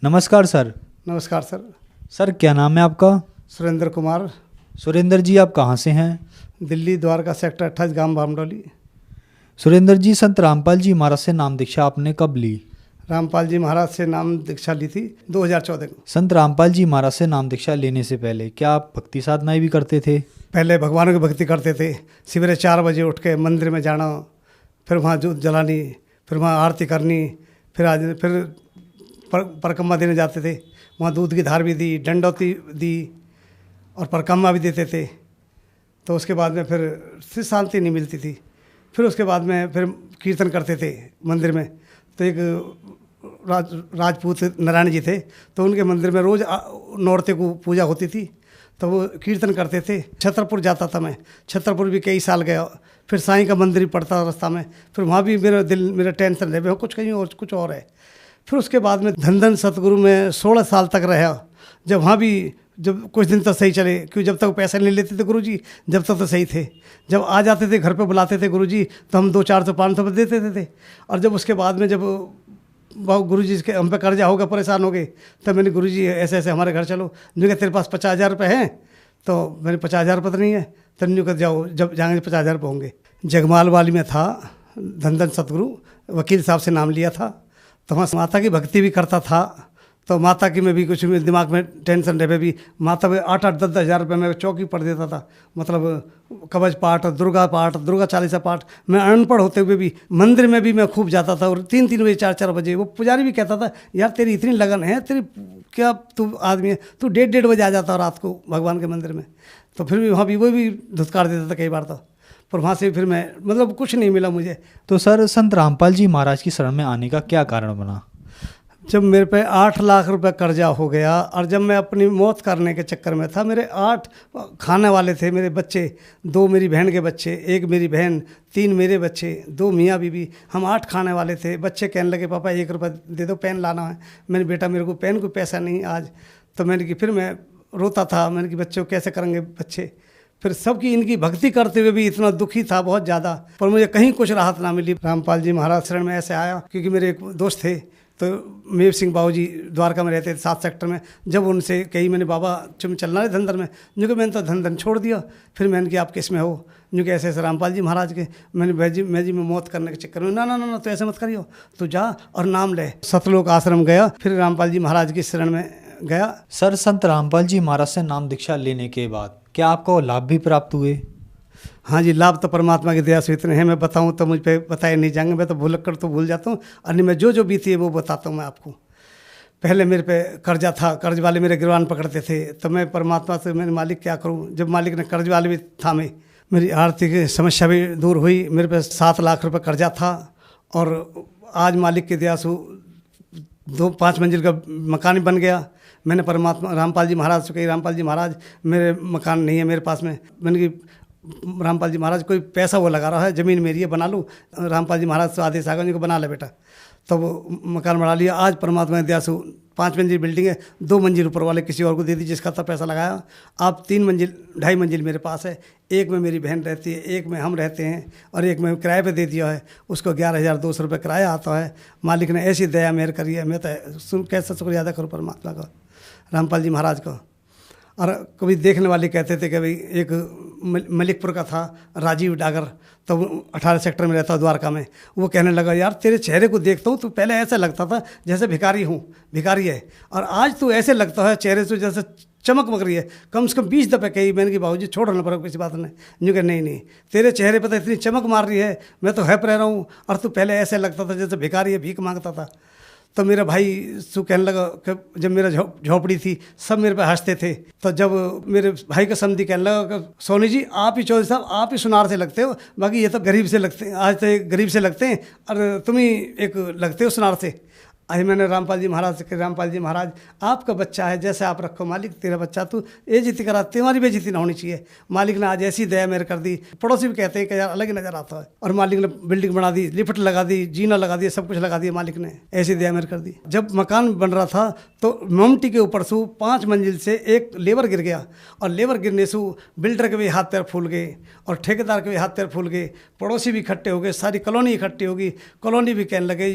नमस्कार सर। नमस्कार sir. Sir क्या नाम है आपका? सुरेंद्र कुमार। सुरेंद्र जी आप कहाँ से हैं? दिल्ली द्वारका सेक्टर 28 गांव बामडोली। सुरेंद्र जी, संत रामपाल जी महाराज से नाम दीक्षा आपने कब ली? रामपाल जी महाराज से नाम दीक्षा ली थी 2014 को। संत रामपाल जी महाराज से नाम दीक्षा लेने से पहले क्या आप भक्ति साधनाएं भी करते थे? पहले भगवानों की भक्ति करते थे। सवेरे 4 बजे उठ के मंदिर में जाना, फिर वहाँ दूध जलानी, फिर वहाँ आरती करनी, फिर परिक्रमा देने जाते थे। वहाँ दूध की धार भी दी, दंडौती दी और परिक्रमा भी देते थे। तो उसके बाद में फिर शांति नहीं मिलती थी। फिर उसके बाद में फिर कीर्तन करते थे मंदिर में। तो एक राजपूत नारायण जी थे, तो उनके मंदिर में रोज़ नौरते को पूजा होती थी, तो वो कीर्तन करते थे। छतरपुर जाता था मैं, छतरपुर भी कई साल गया। फिर साईं का मंदिर ही पड़ता रास्ता में, फिर वहाँ भी मेरा टेंशन है, कुछ कहीं और कुछ और है। फिर उसके बाद में धन सतगुरु में 16 साल तक रहा। जब वहाँ भी जब कुछ दिन तक सही चले, क्योंकि जब तक पैसे नहीं लेते थे गुरुजी, जब तक तो सही थे। जब आ जाते थे घर पे बुलाते थे गुरुजी, तो हम 200, 400, 500 देते थे। और जब उसके बाद में जब गुरुजी के हम पे कर्जा होगा, परेशान हो गए, तब मैंने गुरुजी ऐसे ऐसे हमारे घर चलो। जो कि तेरे पास 50,000 रुपये हैं, तो मैंने 50,000 रुपये तो नहीं है, तन्यू कर जाओ, जब जाएंगे 50,000 रुपये होंगे। जगमाल वाली में था धन सतगुरु, वकील साहब से नाम लिया था। तो वहाँ माता की भक्ति भी करता था। तो माता की में भी कुछ दिमाग में टेंशन रहे भी, माता में 8-8, 10-10 हज़ार रुपये में चौकी पढ़ देता था। मतलब कवच पाठ, दुर्गा चालीसा पाठ। मैं अनपढ़ होते हुए भी मंदिर में भी मैं खूब जाता था। और 3-3 बजे 4-4 बजे वो पुजारी भी कहता था, यार तेरी इतनी लगन है, तेरी क्या तू आदमी है, तू 1:30 बजे आ जाता रात को भगवान के मंदिर में। तो फिर भी वहाँ भी वो भी धुतकार देता था कई बार। तो पर वहाँ से फिर मैं मतलब कुछ नहीं मिला मुझे। तो सर संत रामपाल जी महाराज की शरण में आने का क्या कारण बना? जब मेरे पे 8 लाख रुपए कर्जा हो गया, और जब मैं अपनी मौत करने के चक्कर में था। मेरे 8 खाने वाले थे मेरे बच्चे, 2 मेरी बहन के बच्चे, 1 मेरी बहन, 3 मेरे बच्चे, 2 मियाँ बीबी, हम 8 खाने वाले थे। बच्चे कहने लगे पापा 1 रुपये दे दो, पेन लाना है। मैंने बेटा मेरे को पेन को पैसा नहीं आज। तो मैंने कि फिर मैं रोता था, मैंने कि बच्चों कैसे करेंगे बच्चे। फिर सबकी इनकी भक्ति करते हुए भी इतना दुखी था बहुत ज़्यादा, पर मुझे कहीं कुछ राहत ना मिली। रामपाल जी महाराज शरण में ऐसे आया क्योंकि मेरे एक दोस्त थे, तो मेव सिंह बाबू जी द्वारका में रहते थे 7 सेक्टर में। जब उनसे कही मैंने बाबा तुम चलना है धंधर में, जो कि मैंने तो धन छोड़ दिया। फिर मैंने कि आप किस में हो, जो कि ऐसे ऐसे रामपाल जी महाराज के। मैंने मैं मौत करने के चक्कर में, ना तो ऐसे मत करियो, तो जा और नाम ले। सतलोक आश्रम गया, फिर रामपाल जी महाराज की शरण में गया। सर संत रामपाल जी महाराज से नाम दीक्षा लेने के बाद क्या आपको लाभ भी प्राप्त हुए? हाँ जी, लाभ तो परमात्मा की दया से इतने हैं, मैं बताऊं तो मुझ पे बताए नहीं जाएंगे। मैं तो भूलक्कड़ तो भूल जाता हूँ, और नहीं मैं जो बीती है वो बताता हूँ मैं आपको। पहले मेरे पे कर्जा था, कर्ज वाले मेरे गिरवान पकड़ते थे। तो मैं परमात्मा से, मैंने मालिक क्या करूँ। जब मालिक ने कर्ज वाले भी थामे, मेरी आर्थिक समस्या भी दूर हुई। मेरे पे 7 लाख रुपये कर्जा था, और आज मालिक की दया से 2-5 मंजिल का मकान बन गया। मैंने परमात्मा रामपाल जी महाराज से कही, रामपाल जी महाराज मेरे मकान नहीं है मेरे पास में। मैंने कि रामपाल जी महाराज कोई पैसा वो लगा रहा है, ज़मीन मेरी है, बना लूँ। रामपाल जी महाराज से आदेश आ गया उनको, बना ले बेटा। तो वो मकान बना लिया। आज परमात्मा की दया से 5 मंजिल बिल्डिंग है, 2 मंजिल ऊपर वाले किसी और को दे दी जिसका था पैसा लगाया। आप 3 मंजिल 2.5 मंजिल मेरे पास है। एक में मेरी बहन रहती है, एक में हम रहते हैं, और एक में किराए पे दे दिया है। उसको 11,200 रुपये किराया आता है। मालिक ने ऐसी दया मेहर करी है, मैं तो कैसे शुक्रिया अदा करूँ परमात्मा का, रामपाल जी महाराज का। और कभी देखने वाले कहते थे कि भाई एक मलिकपुर का था राजीव डागर, तो 18 सेक्टर में रहता द्वारका में। वो कहने लगा, यार तेरे चेहरे को देखता हूँ तो पहले ऐसा लगता था जैसे भिखारी हूँ, भिखारी है, और आज तो ऐसे लगता है चेहरे से जैसे चमक मक रही है। कम से कम 20 दफ़े कही मैंने कि बाबूजी छोड़ो ना पड़ा किसी बात ने। यूँ कि नहीं तेरे चेहरे पर तो इतनी चमक मार रही है, मैं तो हैप रह रहा हूँ, और तू पहले ऐसे लगता था जैसे भिखारी है, भीख मांगता था। तो मेरा भाई सु कहने लगा कि जब मेरा झोपड़ी थी सब मेरे पे हंसते थे। तो जब मेरे भाई का समधी कहने लगा कि सोनी जी आप ही चौधरी साहब आप ही सुनार से लगते हो, बाकी ये तो गरीब से लगते हैं, आज तो गरीब से लगते हैं, और तुम ही एक लगते हो सुनार से। आज मैंने रामपाल जी महाराज से, रामपाल जी महाराज आपका बच्चा है, जैसे आप रखो मालिक, तेरा बच्चा तू ये जीती करा, तुम्हारी बेइज्जती ना होनी चाहिए। मालिक ने आज ऐसी दया मेरे कर दी। पड़ोसी भी कहते हैं कि यार अलग ही नज़र आता है। और मालिक ने बिल्डिंग बना दी, लिफ्ट लगा दी, जीना लगा दिया, सब कुछ लगा दिया। मालिक ने ऐसी दया मेरे कर दी। जब मकान बन रहा था तो ममटी के ऊपर से 5 मंजिल से एक लेबर गिर गया, और लेबर गिरने से बिल्डर के भी हाथ पैर फूल गए, और ठेकेदार के भी हाथ पैर फूल गए, पड़ोसी भी इकट्ठे हो गए, सारी कॉलोनी इकट्ठी होगी। कॉलोनी भी कहने लगे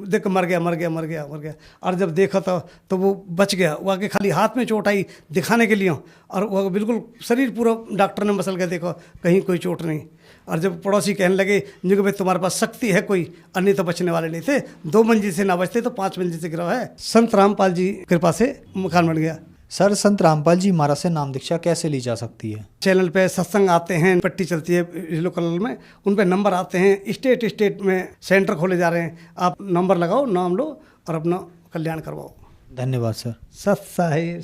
देख मर गया मर गया मर गया मर गया। और जब देखा तो वो बच गया, वो आगे खाली हाथ में चोट आई दिखाने के लिए, और वो बिल्कुल शरीर पूरा डॉक्टर ने मसल के देखो कहीं कोई चोट नहीं। और जब पड़ोसी कहने लगे जो कि भाई तुम्हारे पास शक्ति है कोई, अन्य तो बचने वाले नहीं थे, 2 मंजिल से ना बचते तो 5 मंजिल से गिरा है। संत रामपाल जी कृपा से मकान बन गया। सर, संत रामपाल जी महाराज से नाम दीक्षा कैसे ली जा सकती है? चैनल पे सत्संग आते हैं, पट्टी चलती है लोकल में, उन पे नंबर आते हैं, स्टेट में सेंटर खोले जा रहे हैं, आप नंबर लगाओ, नाम लो और अपना कल्याण करवाओ। धन्यवाद सर। सत्सा है।